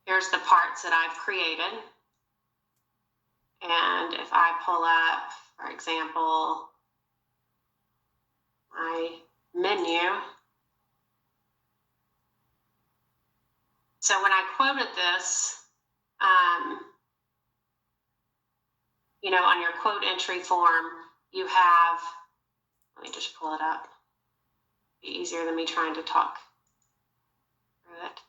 here's the parts that I've created. And if I pull up, for example, my menu. So when I quoted this, on your quote entry form, you have, let me just pull it up. It'd be easier than me trying to talk through it.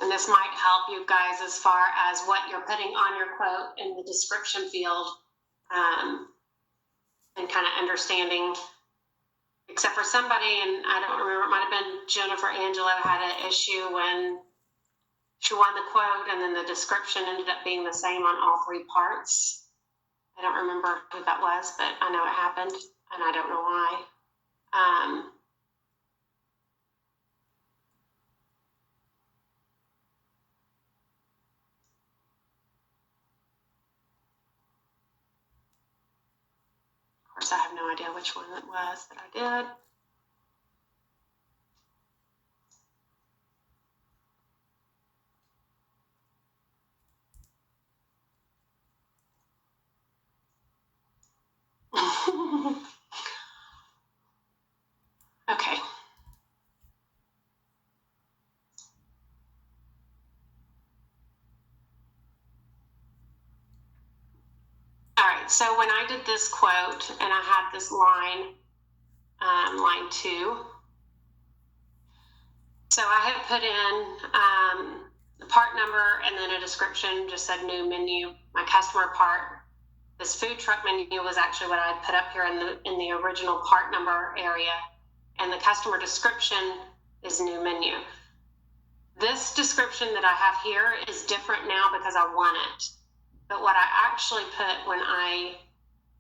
And this might help you guys as far as what you're putting on your quote in the description field, and kind of understanding, except for somebody, and I don't remember, it might have been Jennifer Angelo had an issue when she won the quote and then the description ended up being the same on all three parts. I don't remember who that was, but I know it happened and I don't know why. Of course, I have no idea which one it was that I did. Okay. All right, so when I did this quote and I had this line, line 2, so I had put in the part number and then a description, just said new menu, my customer part. This food truck menu was actually what I had put up here in the original part number area, and the customer description is new menu. This description that I have here is different now because I want it. But what I actually put when I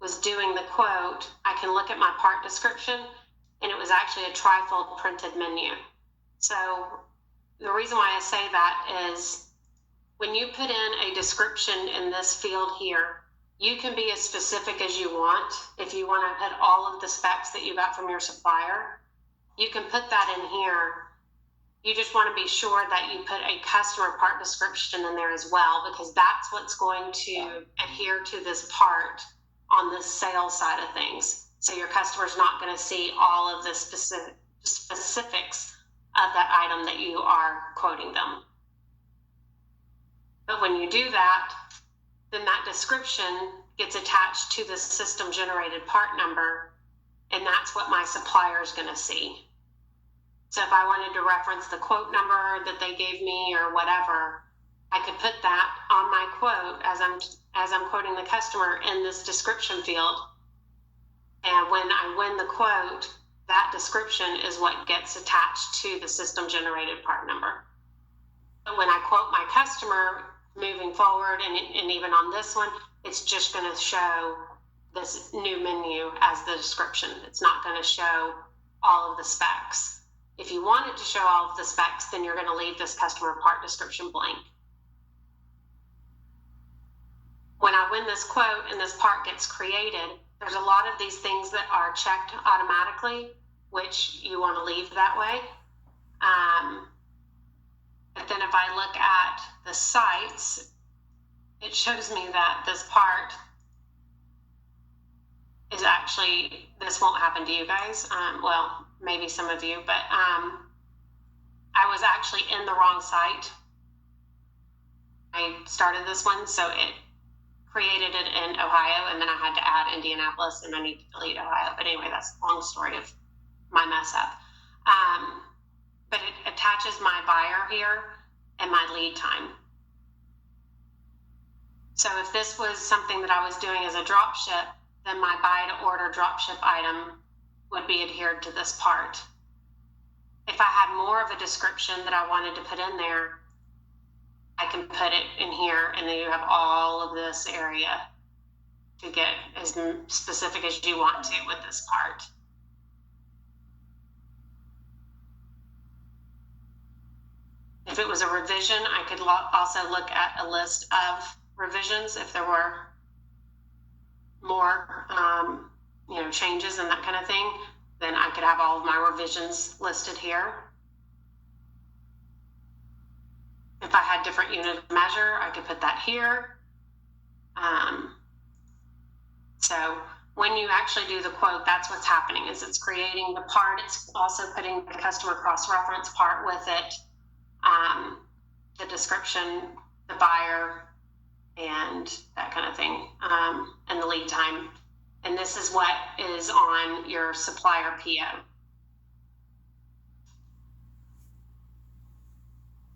was doing the quote, I can look at my part description, and it was actually a trifold printed menu. So the reason why I say that is when you put in a description in this field here, you can be as specific as you want. If you want to put all of the specs that you got from your supplier, you can put that in here. You just want to be sure that you put a customer part description in there as well, because that's what's going to adhere to this part on the sales side of things. So your customer's not going to see all of the specifics of that item that you are quoting them. But when you do that, then that description gets attached to the system generated part number, and that's what my supplier is going to see. So if I wanted to reference the quote number that they gave me or whatever, I could put that on my quote as I'm quoting the customer in this description field. And when I win the quote, that description is what gets attached to the system generated part number. But when I quote my customer moving forward, and even on this one, it's just going to show this new menu as the description. It's not going to show all of the specs. If you want it to show all of the specs, then you're going to leave this customer part description blank. When I win this quote and this part gets created, there's a lot of these things that are checked automatically, which you want to leave that way. But then if I look at the sites, it shows me that this part is actually, this won't happen to you guys. Well, maybe some of you, but I was actually in the wrong site. I started this one, so it created it in Ohio, and then I had to add Indianapolis, and I need to delete Ohio. But anyway, that's a long story of my mess up. But it attaches my buyer here and my lead time. So if this was something that I was doing as a drop ship, then my buy to order drop ship item would be adhered to this part. If I had more of a description that I wanted to put in there, I can put it in here, and then you have all of this area to get as specific as you want to with this part. If it was a revision, I could also look at a list of revisions if there were more, changes and that kind of thing, then I could have all of my revisions listed here. If I had different unit of measure, I could put that here. So when you actually do the quote, that's what's happening, is it's creating the part. It's also putting the customer cross-reference part with it, the description, the buyer, and that kind of thing, and the lead time. And this is what is on your supplier PO.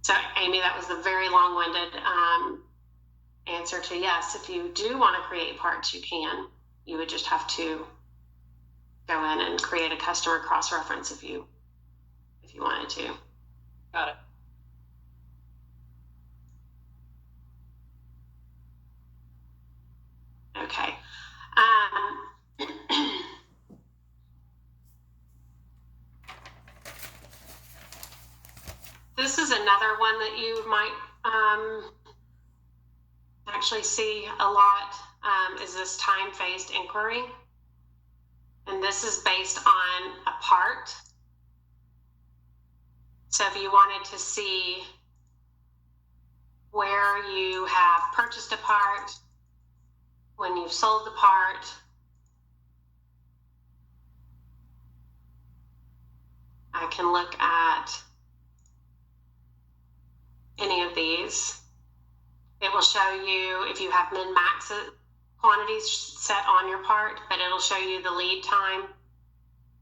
So, Amy, that was the very long-winded answer to yes. If you do want to create parts, you can. You would just have to go in and create a customer cross-reference if you wanted to. Got it. Okay. This is another one that you might actually see a lot, is this time-phased inquiry. And this is based on a part. So if you wanted to see where you have purchased a part, when you've sold the part, I can look at any of these. It will show you if you have min-max quantities set on your part, but it'll show you the lead time.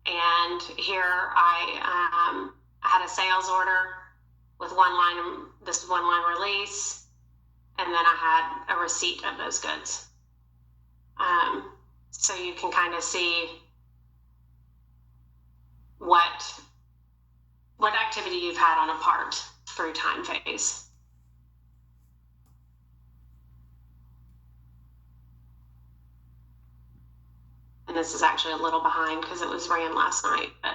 And here I had a sales order with this one line release, and then I had a receipt of those goods. So you can kind of see what activity you've had on a part through time phase. And this is actually a little behind because it was ran last night, but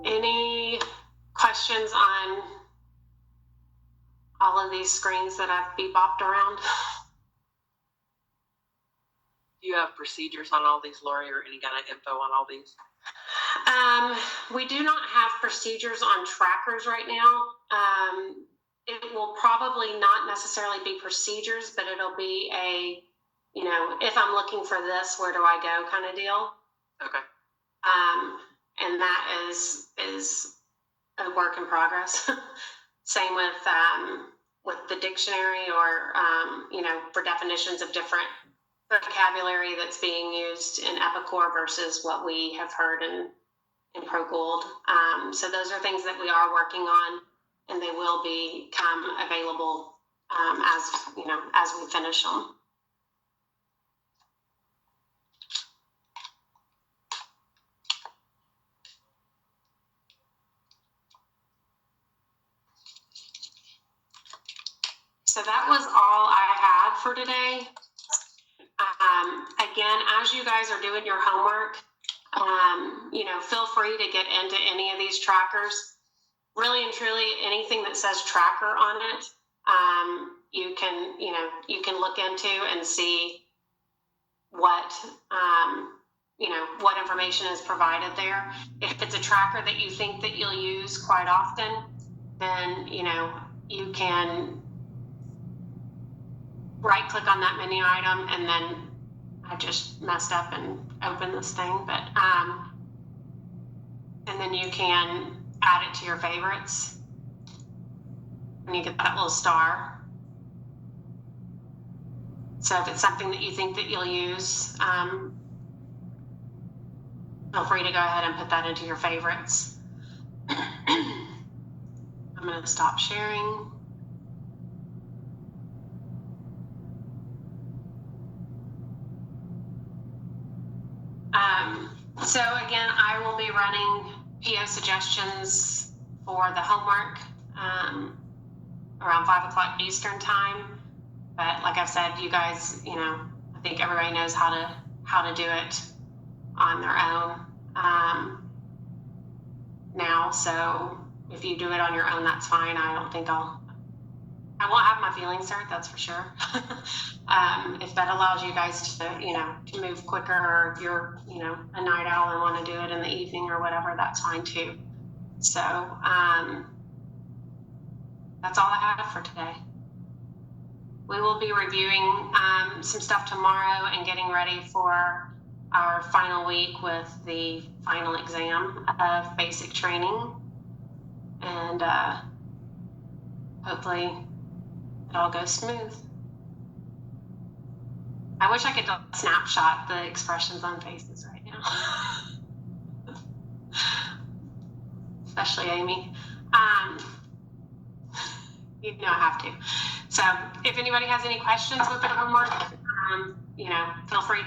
any questions on all of these screens that I've bebopped around? Do you have procedures on all these, Lori, or any kind of info on all these? We do not have procedures on trackers right now. It will probably not necessarily be procedures, but it'll be a, if I'm looking for this, where do I go kind of deal. Okay. And that is a work in progress. Same with the dictionary, or for definitions of different vocabulary that's being used in Epicor versus what we have heard in ProGold. So those are things that we are working on, and they will become available as we finish them. So that was all I had for today. Again, as you guys are doing your homework, feel free to get into any of these trackers. Really and truly, anything that says tracker on it, you can look into and see what information is provided there. If it's a tracker that you think that you'll use quite often, then you can right click on that menu item, and then I just messed up and opened this thing, but and then you can add it to your favorites and you get that little star. So if it's something that you think that you'll use, feel free to go ahead and put that into your favorites. I'm going to stop sharing. So again, I will be running PO suggestions for the homework around 5 o'clock Eastern time. But like I've said, you guys, I think everybody knows how to do it on their own now. email. So if you do it on your own, that's fine. I don't think I won't have my feelings hurt, that's for sure. If that allows you guys to, to move quicker, or if you're, a night owl and want to do it in the evening or whatever, that's fine too. So that's all I have for today. We will be reviewing some stuff tomorrow and getting ready for our final week with the final exam of basic training. And hopefully it all goes smooth. I wish I could snapshot the expressions on faces right now. Especially Amy. You know I have to. So if anybody has any questions with the homework, feel free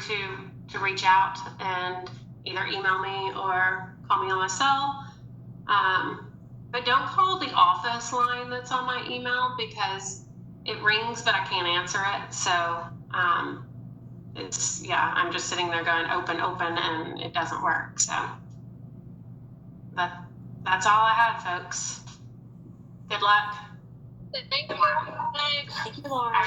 to reach out and either email me or call me on my cell. But don't call the office line that's on my email, because it rings, but I can't answer it. So I'm just sitting there going open, and it doesn't work. So that's all I had, folks. Good luck. Thank you. Thanks. Thank you, Laura.